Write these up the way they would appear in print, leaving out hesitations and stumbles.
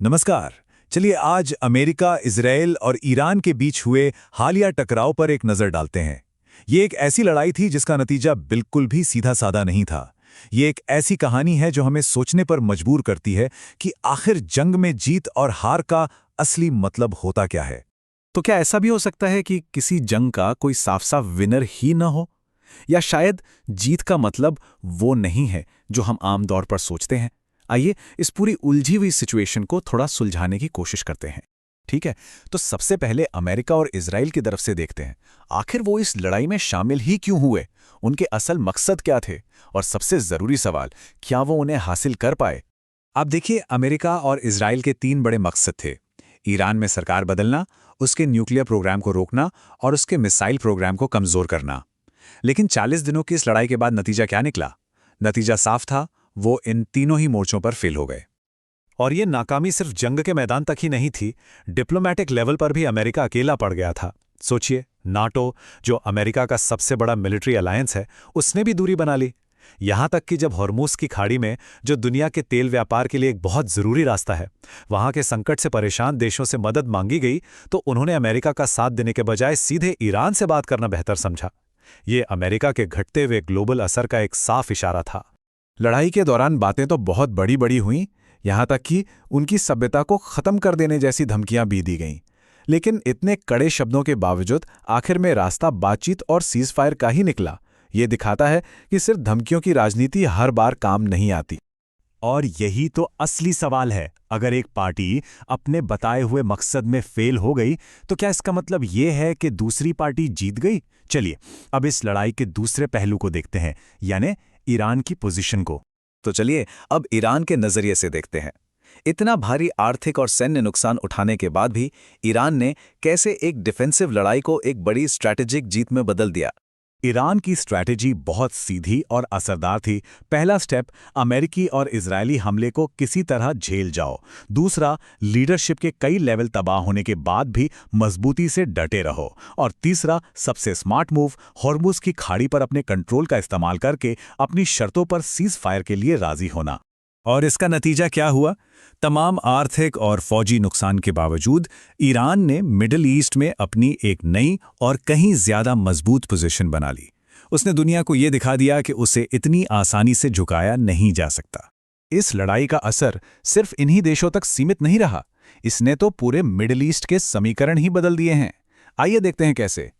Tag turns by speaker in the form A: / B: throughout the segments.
A: नमस्कार। चलिए आज अमेरिका, इजरायल और ईरान के बीच हुए हालिया टकराव पर एक नज़र डालते हैं। ये एक ऐसी लड़ाई थी जिसका नतीजा बिल्कुल भी सीधा-साधा नहीं था। ये एक ऐसी कहानी है जो हमें सोचने पर मजबूर करती है कि आखिर जंग में जीत और हार का असली मतलब होता क्या है।
B: तो क्या ऐसा भी हो सकता है कि किसी जंग का कोई साफ-साफ विनर ही न हो? या शायद जीत का मतलब वो नहीं है जो हम आम तौर पर सोचते हैं? आइए इस पूरी उलझी हुई सिचुएशन को थोड़ा सुलझाने की कोशिश करते हैं। ठीक है, तो सबसे पहले अमेरिका और इजराइल की तरफ से देखते हैं। आखिर वो इस लड़ाई में शामिल ही क्यों हुए? उनके असल मकसद क्या थे? और सबसे जरूरी सवाल, क्या वो उन्हें हासिल कर पाए?
A: आप देखिए, अमेरिका और इजराइल के 3 बड़े मकसद थे। ईरान में सरकार बदलना, उसके न्यूक्लियर प्रोग्राम को रोकना और उसके मिसाइल प्रोग्राम को कमजोर करना। लेकिन 40 दिनों की इस लड़ाई के बाद नतीजा क्या निकला? नतीजा साफ था, वो इन तीनों ही मोर्चों पर फेल हो गए।
B: और ये नाकामी सिर्फ जंग के मैदान तक ही नहीं थी, डिप्लोमैटिक लेवल पर भी अमेरिका अकेला पड़ गया था। सोचिए, नाटो, जो अमेरिका का सबसे बड़ा मिलिट्री अलायंस है, उसने भी दूरी बना ली। यहां तक कि जब हॉर्मूज की खाड़ी में, जो दुनिया के तेल व्यापार के लिए एक बहुत जरूरी रास्ता है, वहां के संकट से परेशान देशों से मदद मांगी गई, तो उन्होंने अमेरिका का साथ देने के बजाय सीधे ईरान से बात करना बेहतर समझा। ये अमेरिका के घटते हुए ग्लोबल असर का एक साफ इशारा था। लड़ाई के दौरान बातें तो बहुत बड़ी बड़ी हुईं, यहां तक कि उनकी सभ्यता को खत्म कर देने जैसी धमकियां भी दी गईं। लेकिन इतने कड़े शब्दों के बावजूद आखिर में रास्ता बातचीत और सीज़फायर का ही निकला। ये दिखाता है कि सिर्फ धमकियों की राजनीति हर बार काम नहीं आती।
A: और यही तो असली सवाल है। अगर एक पार्टी अपने बताए हुए मकसद में फेल हो गई, तो क्या इसका मतलब ये है कि दूसरी पार्टी जीत गई? चलिए, अब इस लड़ाई के दूसरे पहलू को देखते हैं, यानी ईरान की पोजीशन को।
B: तो चलिए अब ईरान के नजरिए से देखते हैं। इतना भारी आर्थिक और सैन्य नुकसान उठाने के बाद भी ईरान ने कैसे एक डिफेंसिव लड़ाई को एक बड़ी स्ट्रैटेजिक जीत में बदल दिया।
A: ईरान की स्ट्रैटेजी बहुत सीधी और असरदार थी। पहला स्टेप, अमेरिकी और इजरायली हमले को किसी तरह झेल जाओ। दूसरा, लीडरशिप के कई लेवल तबाह होने के बाद भी मजबूती से डटे रहो। और तीसरा, सबसे स्मार्ट मूव, हॉर्मुज की खाड़ी पर अपने कंट्रोल का इस्तेमाल करके अपनी शर्तों पर सीज फायर के लिए राजी होना। और इसका नतीजा क्या हुआ? तमाम आर्थिक और फौजी नुकसान के बावजूद ईरान ने मिडिल ईस्ट में अपनी एक नई और कहीं ज्यादा मजबूत पोजीशन बना ली। उसने दुनिया को यह दिखा दिया कि उसे इतनी आसानी से झुकाया नहीं जा सकता।
B: इस लड़ाई का असर सिर्फ इन्हीं देशों तक सीमित नहीं रहा, इसने तो पूरे मिडिल ईस्ट के समीकरण ही बदल दिए हैं। आइए देखते हैं कैसे।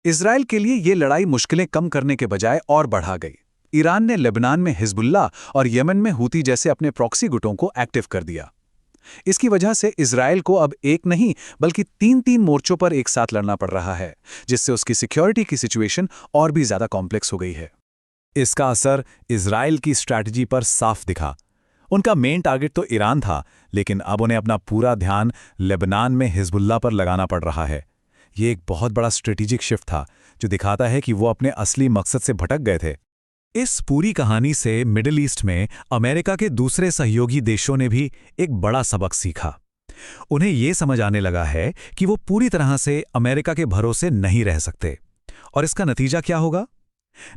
B: इजराइल के लिए ये लड़ाई मुश्किलें कम करने के बजाय और बढ़ा गई। ईरान ने लेबनान में हिजबुल्लाह और यमन में हूती जैसे अपने प्रॉक्सी गुटों को एक्टिव कर दिया। इसकी वजह से इजराइल को अब एक नहीं बल्कि तीन तीन मोर्चों पर एक साथ लड़ना पड़ रहा है, जिससे उसकी सिक्योरिटी की सिचुएशन और भी ज्यादा कॉम्प्लेक्स हो गई है।
A: इसका असर इजराइल की स्ट्रैटेजी पर साफ दिखा। उनका मेन टारगेट तो ईरान था, लेकिन अब उन्हें अपना पूरा ध्यान लेबनान में हिजबुल्लाह पर लगाना पड़ रहा है। ये एक बहुत बड़ा स्ट्रेटेजिक शिफ्ट था, जो दिखाता है कि वो अपने असली मकसद से भटक गए थे। इस पूरी कहानी से मिडिल ईस्ट में अमेरिका के दूसरे सहयोगी देशों ने भी एक बड़ा सबक सीखा। उन्हें यह समझ आने लगा है कि वो पूरी तरह से अमेरिका के भरोसे नहीं रह सकते। और इसका नतीजा क्या होगा?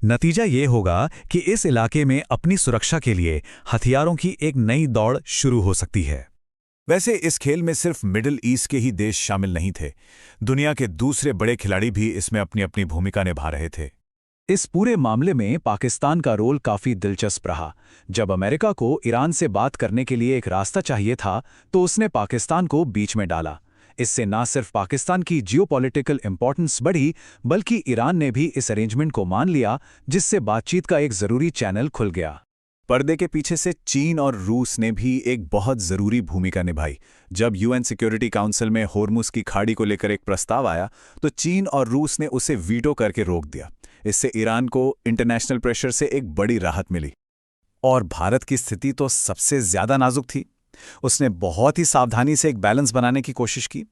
A: नतीजा ये होगा कि इस इलाके में अपनी सुरक्षा के लिए हथियारों की एक नई दौड़ शुरू हो सकती है।
B: वैसे इस खेल में सिर्फ मिडिल ईस्ट के ही देश शामिल नहीं थे। दुनिया के दूसरे बड़े खिलाड़ी भी इसमें अपनी अपनी भूमिका निभा रहे थे।
A: इस पूरे मामले में पाकिस्तान का रोल काफी दिलचस्प रहा। जब अमेरिका को ईरान से बात करने के लिए एक रास्ता चाहिए था, तो उसने पाकिस्तान को बीच में डाला। इससे न सिर्फ पाकिस्तान की जियोपॉलिटिकल इंपॉर्टेंस बढ़ी, बल्कि ईरान ने भी इस अरेंजमेंट को मान लिया, जिससे बातचीत का एक जरूरी चैनल खुल गया।
B: पर्दे के पीछे से चीन और रूस ने भी एक बहुत जरूरी भूमिका निभाई। जब यूएन सिक्योरिटी काउंसिल में हॉर्मुज की खाड़ी को लेकर एक प्रस्ताव आया, तो चीन और रूस ने उसे वीटो करके रोक दिया। इससे ईरान को इंटरनेशनल प्रेशर से एक बड़ी राहत मिली। और भारत की स्थिति तो सबसे ज्यादा नाजुक थी। उसने बहुत ही सावधानी से एक बैलेंस बनाने की कोशिश की।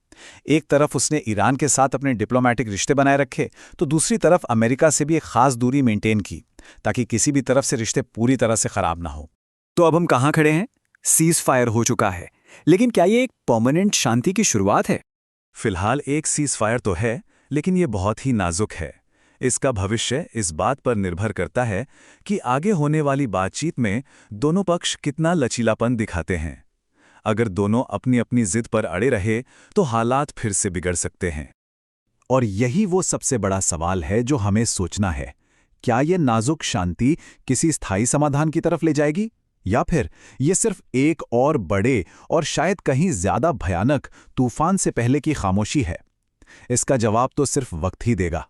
B: एक तरफ उसने ईरान के साथ अपने डिप्लोमैटिक रिश्ते बनाए रखे, तो दूसरी तरफ अमेरिका से भी एक खास दूरी मेंटेन की, ताकि किसी भी तरफ से रिश्ते पूरी तरह से खराब ना हो।
C: तो अब हम कहाँ खड़े हैं? सीज फायर हो चुका है, लेकिन क्या ये एक परमानेंट शांति की शुरुआत है?
A: फिलहाल एक सीज फायर तो है, लेकिन ये बहुत ही नाजुक है। इसका भविष्य इस बात पर निर्भर करता है कि आगे होने वाली बातचीत में दोनों पक्ष कितना लचीलापन दिखाते हैं। अगर दोनों अपनी अपनी जिद पर अड़े रहे तो हालात फिर से बिगड़ सकते हैं।
B: और यही वो सबसे बड़ा सवाल है जो हमें सोचना है। क्या ये नाजुक शांति किसी स्थायी समाधान की तरफ ले जाएगी, या फिर ये सिर्फ एक और बड़े और शायद कहीं ज्यादा भयानक तूफान से पहले की खामोशी है? इसका जवाब तो सिर्फ वक्त ही देगा।